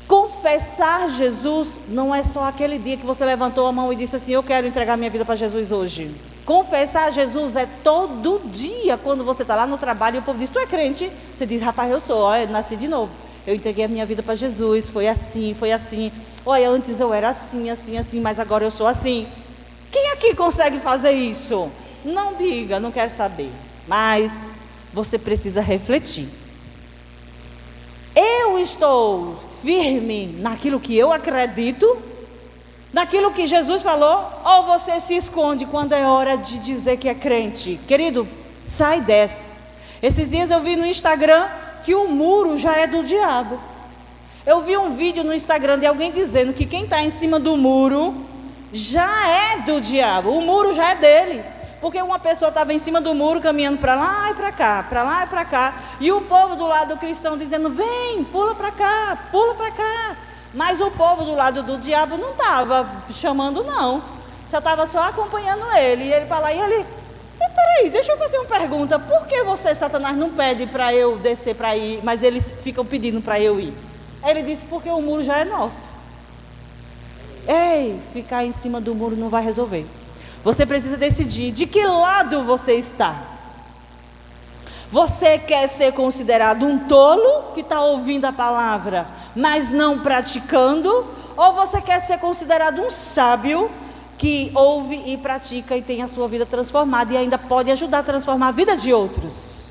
Confessar Jesus não é só aquele dia que você levantou a mão e disse assim: eu quero entregar minha vida para Jesus hoje. Confessar Jesus é todo dia, quando você está lá no trabalho e o povo diz: tu é crente? Você diz: rapaz, eu sou, eu nasci de novo. Eu entreguei a minha vida para Jesus, foi assim, foi assim. Olha, antes eu era assim, assim, assim, mas agora eu sou assim. Quem aqui consegue fazer isso? Não diga, não quero saber. Mas você precisa refletir. Eu estou firme naquilo que eu acredito, naquilo que Jesus falou, ou você se esconde quando é hora de dizer que é crente? Querido, sai dessa. Esses dias eu vi no Instagram que o muro já é do diabo. Eu vi um vídeo no Instagram de alguém dizendo que quem está em cima do muro já é do diabo, o muro já é dele. Porque uma pessoa estava em cima do muro caminhando para lá e para cá, para lá e para cá, e o povo do lado cristão dizendo: vem, pula para cá, pula para cá. Mas o povo do lado do diabo não estava chamando, não, estava só acompanhando ele. E ele para lá e ele: peraí, deixa eu fazer uma pergunta, por que você, Satanás, não pede para eu descer para ir, mas eles ficam pedindo para eu ir? Aí ele disse: porque o muro já é nosso. Ei, ficar em cima do muro não vai resolver. Você precisa decidir de que lado você está. Você quer ser considerado um tolo que está ouvindo a palavra, mas não praticando? Ou você quer ser considerado um sábio que ouve e pratica e tem a sua vida transformada e ainda pode ajudar a transformar a vida de outros?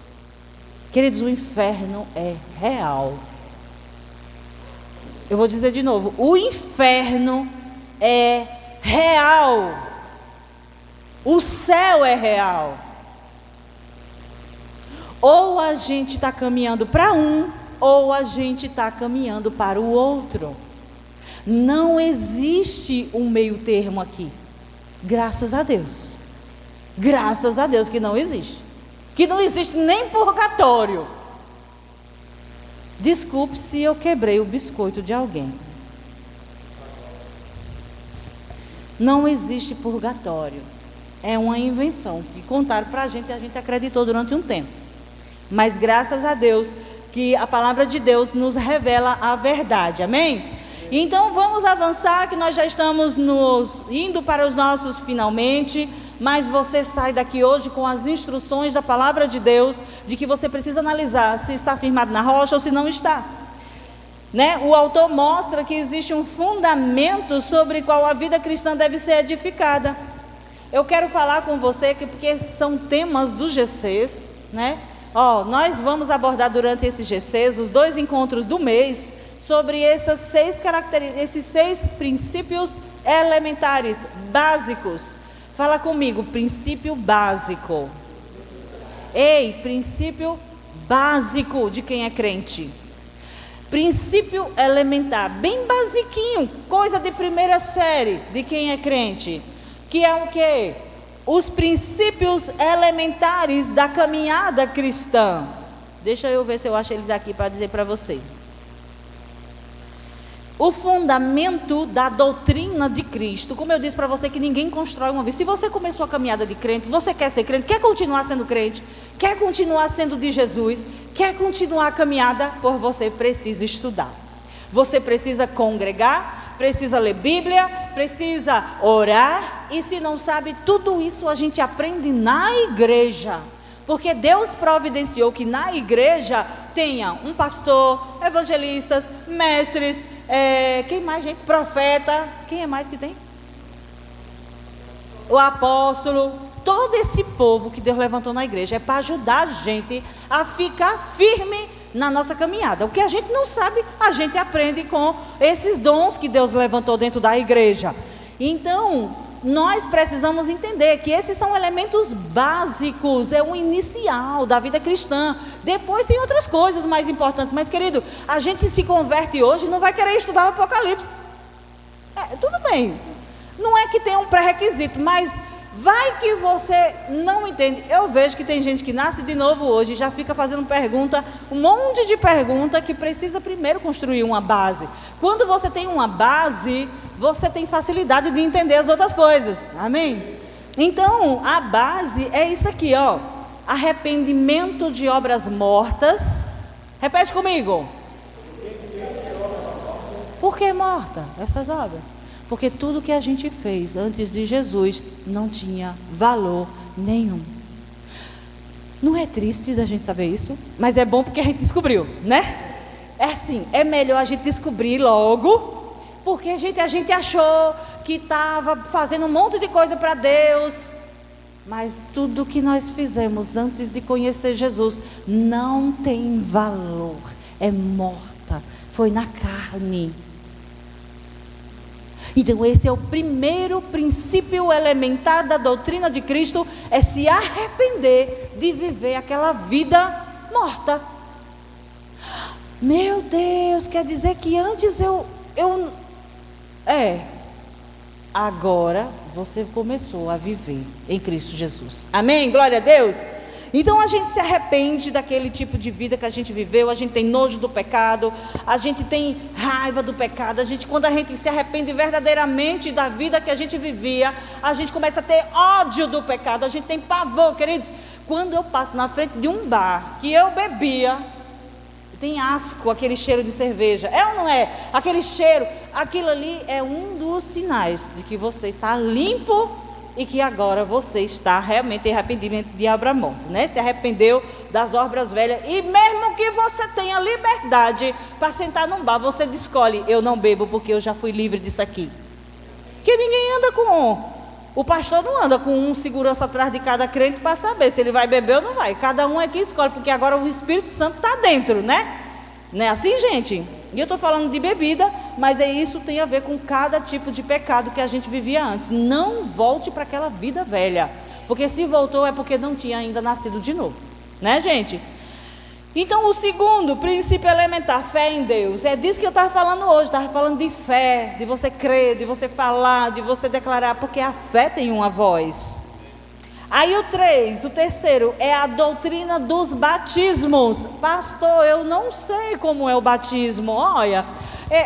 Queridos, o inferno é real. Eu vou dizer de novo: o inferno é real. O céu é real. Ou a gente está caminhando para um, ou a gente está caminhando para o outro. Não existe um meio termo aqui. Graças a Deus. Graças a Deus que não existe. Que não existe nem purgatório. Desculpe se eu quebrei o biscoito de alguém. Não existe purgatório. É uma invenção que contaram para a gente e a gente acreditou durante um tempo. Mas graças a Deus que a palavra de Deus nos revela a verdade. Amém? Então vamos avançar, que nós já estamos indo para os nossos finalmente. Mas você sai daqui hoje com as instruções da palavra de Deus, de que você precisa analisar se está firmado na rocha ou se não está. O autor mostra que existe um fundamento sobre o qual a vida cristã deve ser edificada. Eu quero falar com você que, porque são temas dos GCs, nós vamos abordar durante esses GCs, os 2 encontros do mês, sobre essas 6 características, esses 6 princípios elementares, básicos. Fala comigo: princípio básico. Ei, princípio básico de quem é crente. Princípio elementar, bem basiquinho, coisa de primeira série de quem é crente. Que é o quê? Os princípios elementares da caminhada cristã. Deixa eu ver se eu acho eles aqui para dizer para você. O fundamento da doutrina de Cristo. Como eu disse para você que ninguém constrói uma vida. Se você começou a caminhada de crente, você quer ser crente, quer continuar sendo crente, quer continuar sendo de Jesus, quer continuar a caminhada, por você precisa estudar. Você precisa congregar, precisa ler Bíblia, precisa orar. E se não sabe, tudo isso a gente aprende na igreja. Porque Deus providenciou que na igreja tenha um pastor, evangelistas, mestres, quem mais, gente? Profeta. Quem é mais que tem? O apóstolo. Todo esse povo que Deus levantou na igreja é para ajudar a gente a ficar firme na nossa caminhada. O que a gente não sabe, a gente aprende com esses dons que Deus levantou dentro da igreja. Então, nós precisamos entender que esses são elementos básicos, é o inicial da vida cristã. Depois tem outras coisas mais importantes. Mas, querido, a gente se converte hoje e não vai querer estudar o Apocalipse. Tudo bem, não é que tem um pré-requisito, mas Vai que você não entende. Eu vejo que tem gente que nasce de novo hoje e já fica fazendo pergunta, um monte de pergunta, que precisa primeiro construir uma base. Quando você tem uma base, você tem facilidade de entender as outras coisas. Amém? Então, a base é isso aqui, ó. Arrependimento de obras mortas. Repete comigo. Por que morta essas obras? Porque tudo que a gente fez antes de Jesus não tinha valor nenhum. Não é triste da gente saber isso? Mas é bom porque a gente descobriu, né? É assim, é melhor a gente descobrir logo, porque a gente achou que estava fazendo um monte de coisa para Deus, mas tudo que nós fizemos antes de conhecer Jesus não tem valor, é morta, foi na carne. Então esse é o primeiro princípio elementar da doutrina de Cristo, é se arrepender de viver aquela vida morta. Meu Deus, quer dizer que antes agora você começou a viver em Cristo Jesus. Amém? Glória a Deus. Então a gente se arrepende daquele tipo de vida que a gente viveu, a gente tem nojo do pecado, a gente tem raiva do pecado, quando a gente se arrepende verdadeiramente da vida que a gente vivia, a gente começa a ter ódio do pecado, a gente tem pavor, queridos. Quando eu passo na frente de um bar que eu bebia, tem asco, aquele cheiro de cerveja, é ou não é? Aquele cheiro, aquilo ali é um dos sinais de que você está limpo e que agora você está realmente em arrependimento de obra morta, né? Se arrependeu das obras velhas, e mesmo que você tenha liberdade para sentar num bar, você escolhe: eu não bebo porque eu já fui livre disso aqui. Que ninguém anda o pastor não anda com um segurança atrás de cada crente para saber se ele vai beber ou não vai. Cada um é que escolhe, porque agora o Espírito Santo está dentro, né? Não é assim, gente? E eu estou falando de bebida, mas isso tem a ver com cada tipo de pecado que a gente vivia antes. Não volte para aquela vida velha, porque se voltou é porque não tinha ainda nascido de novo, né, gente? Então o segundo princípio elementar, fé em Deus, é disso que eu estava falando hoje. Estava falando de fé, de você crer, de você falar, de você declarar, porque a fé tem uma voz. Aí o terceiro é a doutrina dos batismos. Pastor, eu não sei como é o batismo. Olha,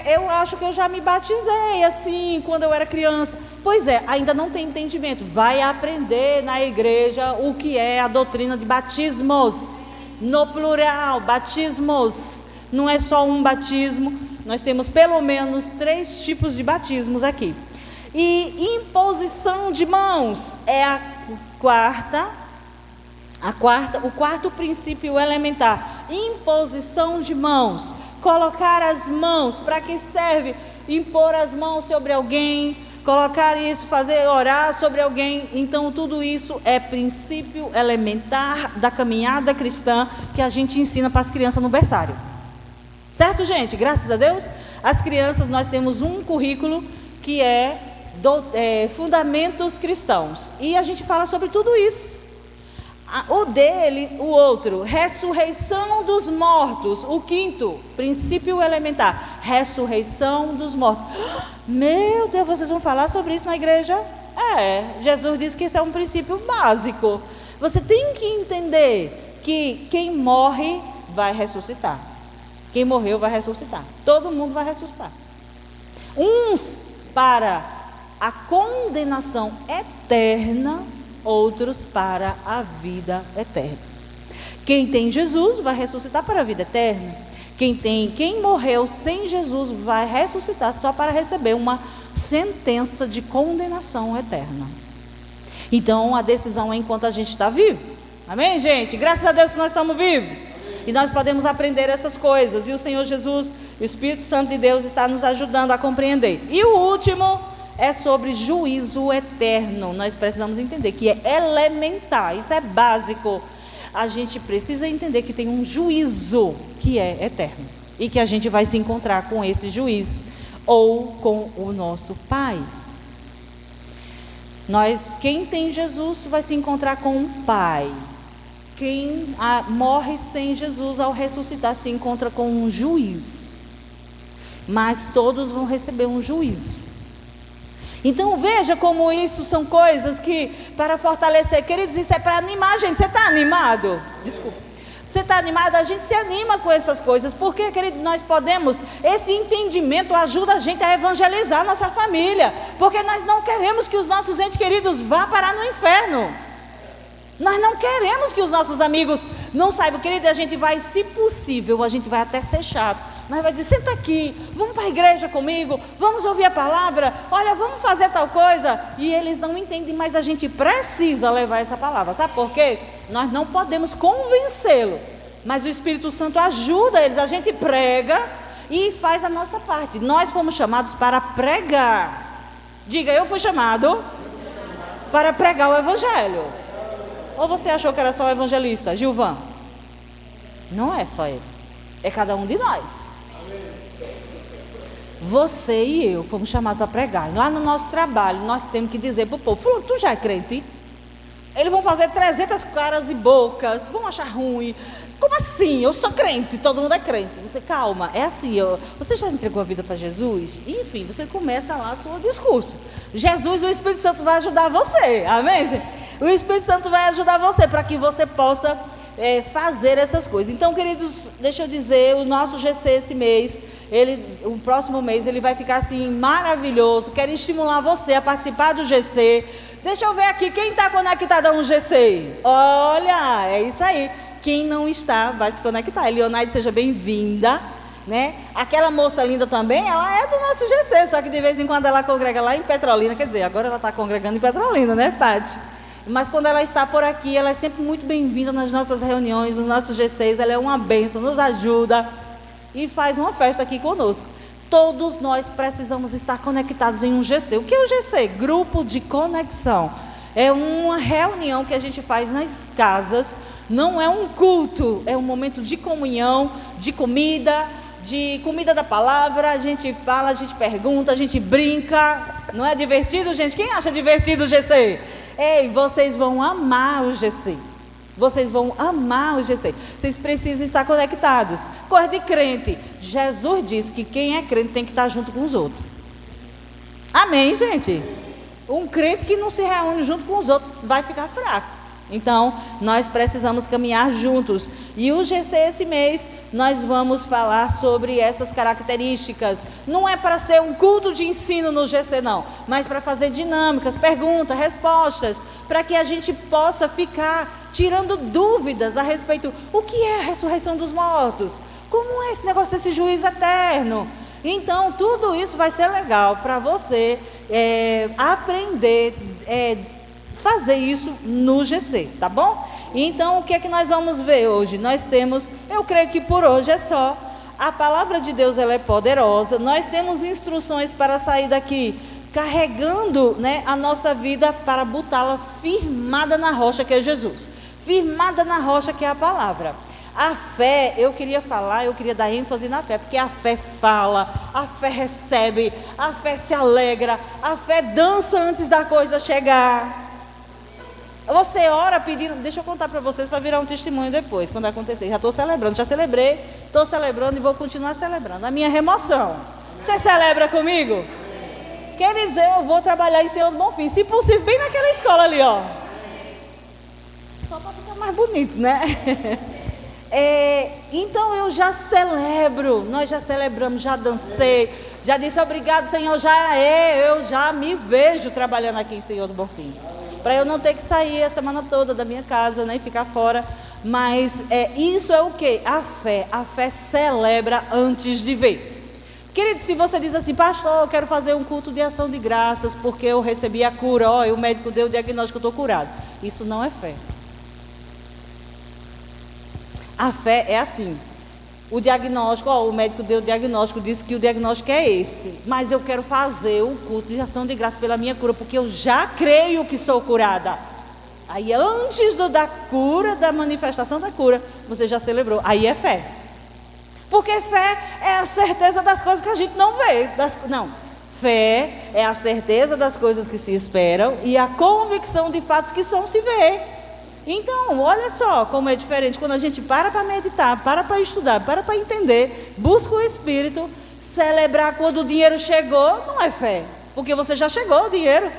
eu acho que eu já me batizei assim, quando eu era criança. Pois é, ainda não tem entendimento. Vai aprender na igreja o que é a doutrina de batismos. No plural, batismos. Não é só um batismo. Nós temos pelo menos 3 tipos de batismos aqui. E imposição de mãos é o quarto princípio elementar. Imposição de mãos. Colocar as mãos. Para que serve? Impor as mãos sobre alguém, colocar isso, orar sobre alguém. Então tudo isso é princípio elementar da caminhada cristã que a gente ensina para as crianças no berçário. Certo, gente? Graças a Deus, as crianças, nós temos um currículo que é fundamentos cristãos, e a gente fala sobre tudo isso. O outro, ressurreição dos mortos. O quinto princípio elementar, ressurreição dos mortos. Meu Deus, vocês vão falar sobre isso na igreja? Jesus disse que isso é um princípio básico. Você tem que entender que quem morre vai ressuscitar. Quem morreu vai ressuscitar. Todo mundo vai ressuscitar. Uns para a condenação eterna, outros para a vida eterna. Quem tem Jesus vai ressuscitar para a vida eterna. Quem morreu sem Jesus vai ressuscitar só para receber uma sentença de condenação eterna. Então a decisão é enquanto a gente está vivo. Amém, gente? Graças a Deus que nós estamos vivos. E nós podemos aprender essas coisas. E o Senhor Jesus, o Espírito Santo de Deus, está nos ajudando a compreender. E o último é sobre juízo eterno. Nós precisamos entender que é elementar, isso é básico. A gente precisa entender que tem um juízo que é eterno, e que a gente vai se encontrar com esse juiz, ou com o nosso Pai. Quem tem Jesus vai se encontrar com um Pai. Quem morre sem Jesus, ao ressuscitar, se encontra com um juiz. Mas todos vão receber um juízo. Então veja como isso são coisas que, para fortalecer, queridos, isso é para animar a gente. Você está animado? Desculpa. Você está animado? A gente se anima com essas coisas, porque, querido, nós podemos, esse entendimento ajuda a gente a evangelizar nossa família, porque nós não queremos que os nossos entes queridos vá parar no inferno. Nós não queremos que os nossos amigos não saibam, querido, a gente vai, se possível, a gente vai até ser chato. Mas vai dizer, senta aqui, vamos para a igreja comigo, vamos ouvir a palavra, olha, vamos fazer tal coisa. E eles não entendem, mas a gente precisa levar essa palavra. Sabe por quê? Nós não podemos convencê-lo, mas o Espírito Santo ajuda eles. A gente prega e faz a nossa parte. Nós fomos chamados para pregar. Diga, eu fui chamado para pregar o Evangelho. Ou você achou que era só o evangelista, Gilvan? Não é só ele, é cada um de nós. Você e eu fomos chamados para pregar. Lá no nosso trabalho, nós temos que dizer para o povo, fulano, tu já é crente? Eles vão fazer 300 caras e bocas, vão achar ruim. Como assim? Eu sou crente, todo mundo é crente. Você, calma, é assim, você já entregou a vida para Jesus? Enfim, você começa lá o seu discurso. Jesus, o Espírito Santo vai ajudar você, amém, gente? O Espírito Santo vai ajudar você para que você possa fazer essas coisas. Então, queridos, deixa eu dizer, o nosso GC esse mês, o próximo mês, ele vai ficar assim maravilhoso. Quero estimular você a participar do GC. Deixa eu ver aqui, quem está conectado a um GC? Olha, é isso aí. Quem não está, vai se conectar. Leonaide, seja bem-vinda, né? Aquela moça linda também, ela é do nosso GC, só que de vez em quando ela congrega lá em Petrolina. Quer dizer, agora ela está congregando em Petrolina, né, Paty? Mas quando ela está por aqui, ela é sempre muito bem-vinda nas nossas reuniões, nos nossos GCs. Ela é uma bênção, nos ajuda e faz uma festa aqui conosco. Todos nós precisamos estar conectados em um GC. O que é o GC? Grupo de conexão. É uma reunião que a gente faz nas casas. Não é um culto, é um momento de comunhão, de comida da palavra. A gente fala, a gente pergunta, a gente brinca. Não é divertido, gente? Quem acha divertido o GC? Ei, vocês vão amar o GC. Vocês vão amar o GC. Vocês precisam estar conectados. Coisa de crente. Jesus disse que quem é crente tem que estar junto com os outros. Amém, gente? Um crente que não se reúne junto com os outros vai ficar fraco. Então, nós precisamos caminhar juntos. E o GC esse mês, nós vamos falar sobre essas características. Não é para ser um culto de ensino no GC, não. Mas para fazer dinâmicas, perguntas, respostas. Para que a gente possa ficar tirando dúvidas a respeito. O que é a ressurreição dos mortos? Como é esse negócio desse juízo eterno? Então, tudo isso vai ser legal para você aprender fazer isso no GC, tá bom? Então, o que é que nós vamos ver hoje? Nós temos, eu creio que por hoje é só, a palavra de Deus, ela é poderosa. Nós temos instruções para sair daqui carregando, né, a nossa vida para botá-la firmada na rocha que é Jesus, firmada na rocha que é a palavra. A fé, eu queria dar ênfase na fé, porque a fé fala, a fé recebe, a fé se alegra, a fé dança antes da coisa chegar. Você ora pedindo, deixa eu contar para vocês para virar um testemunho depois, quando acontecer. Já estou celebrando, já celebrei, estou celebrando e vou continuar celebrando. A minha remoção. Você celebra comigo? Queridos, eu vou trabalhar em Senhor do Bonfim, se possível, bem naquela escola ali, ó. Só para ficar mais bonito, né? Então eu já celebro, nós já celebramos, já dancei, já disse obrigado, Senhor, eu já me vejo trabalhando aqui em Senhor do Bonfim. Para eu não ter que sair a semana toda da minha casa, né, e ficar fora. Mas isso é o quê? A fé celebra antes de ver. Querido, se você diz assim, pastor, eu quero fazer um culto de ação de graças porque eu recebi a cura, e o médico deu o diagnóstico, eu estou curado. Isso não é fé. A fé é assim, o diagnóstico, o médico deu o diagnóstico, disse que o diagnóstico é esse, mas eu quero fazer um culto de ação de graça pela minha cura, porque eu já creio que sou curada. Aí antes da cura, da manifestação da cura, você já celebrou, aí é fé. Porque fé é a certeza das coisas que a gente não vê. Fé é a certeza das coisas que se esperam e a convicção de fatos que são se vê. Então, olha só como é diferente quando a gente para meditar, para estudar, para entender, busca o Espírito, celebrar quando o dinheiro chegou, não é fé. porque você já chegou o dinheiro.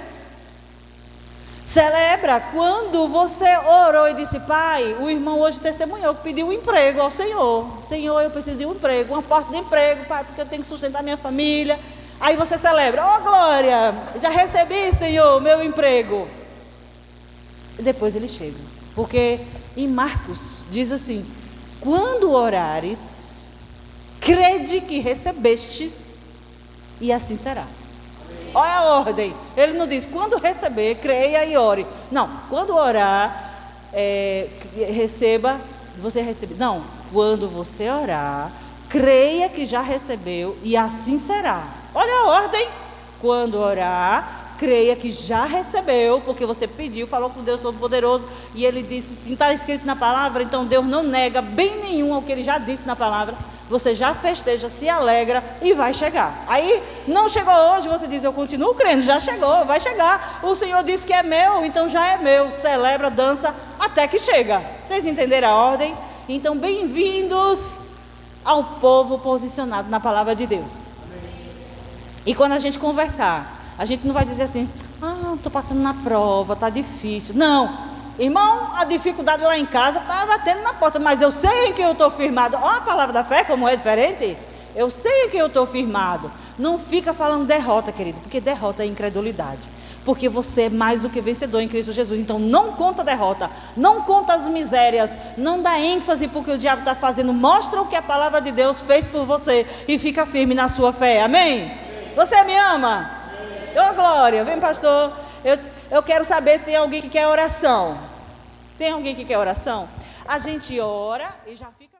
Celebra quando você orou e disse: Pai, o irmão hoje testemunhou que pediu um emprego ao Senhor. Senhor, eu preciso de um emprego, uma porta de emprego, Pai, porque eu tenho que sustentar minha família. Aí você celebra: oh glória, já recebi, Senhor, meu emprego. E depois ele chega, porque em Marcos diz assim: quando orares, crede que recebestes, e assim será. Olha a ordem. Ele não diz quando receber, creia e ore. Não, quando orar, receba, você recebe. Não, quando você orar, creia que já recebeu e assim será. Olha a ordem. Quando orar, creia que já recebeu, porque você pediu, falou com Deus Todo-Poderoso e Ele disse sim, está escrito na palavra. Então Deus não nega bem nenhum ao que Ele já disse na palavra. Você já festeja, se alegra e vai chegar. Aí, não chegou hoje, você diz: eu continuo crendo, já chegou, vai chegar. O Senhor disse que é meu, então já é meu. Celebra, dança, até que chega. Vocês entenderam a ordem? Então, bem-vindos ao povo posicionado na palavra de Deus. E quando a gente conversar, a gente não vai dizer assim: estou passando na prova, está difícil. Não. Irmão, a dificuldade lá em casa está batendo na porta, mas eu sei em que eu estou firmado. Olha a palavra da fé, como é diferente. Eu sei em que eu estou firmado. Não fica falando derrota, querido, porque derrota é incredulidade. Porque você é mais do que vencedor em Cristo Jesus. Então não conta derrota, não conta as misérias, não dá ênfase porque o diabo está fazendo. Mostra o que a palavra de Deus fez por você e fica firme na sua fé, amém? Você me ama? Ô glória, vem pastor. Eu quero saber se tem alguém que quer oração. Tem alguém que quer oração? A gente ora e já fica...